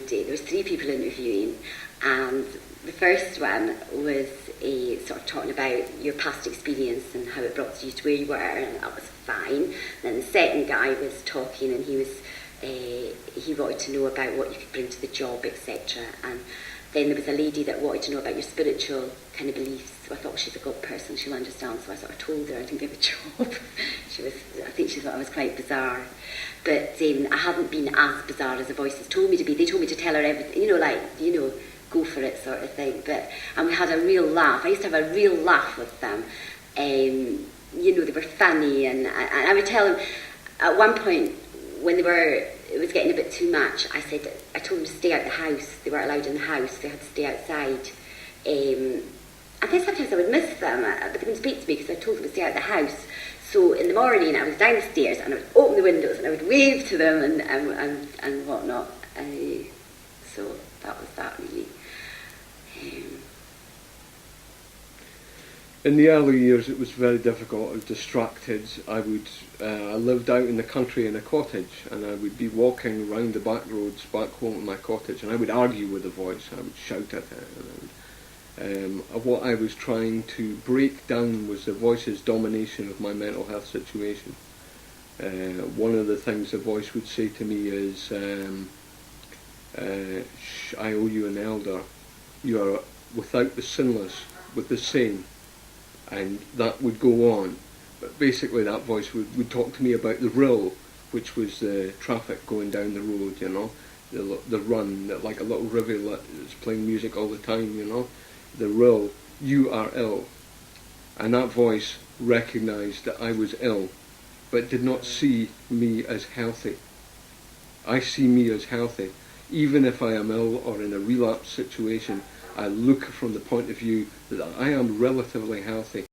there was 3 people interviewing, and the first one was sort of talking about your past experience and how it brought you to where you were, and that was fine. And then the second guy was talking, and he wanted to know about what you could bring to the job, etc. And then there was a lady that wanted to know about your spiritual kind of beliefs. So I thought, well, she's a God person, she'll understand. So I sort of told her I didn't give a job. I think she thought I was quite bizarre. But I hadn't been as bizarre as the voices told me to be. They told me to tell her everything, go for it sort of thing. And we had a real laugh. I used to have a real laugh with them. They were funny, and I would tell them at one point when it was getting a bit too much, I told them to stay out the house. They weren't allowed in the house, they had to stay outside. I think sometimes I would miss them, but they wouldn't speak to me because I told them to stay out the house. So in the morning I was downstairs and I would open the windows and I would wave to them and whatnot. So that was that really. In the early years it was very difficult. I was distracted. I lived out in the country in a cottage, and I would be walking around the back roads back home to my cottage, and I would argue with the voice. I would shout at it. What I was trying to break down was the voice's domination of my mental health situation. One of the things the voice would say to me is, I owe you an elder. You are without the sinless, with the sane. And that would go on. But basically that voice would talk to me about the rill, which was the traffic going down the road, the run, like a little rivulet that's playing music all the time, the rill, you are ill. And that voice recognised that I was ill, but did not see me as healthy. I see me as healthy. Even if I am ill or in a relapse situation, I look from the point of view that I am relatively healthy.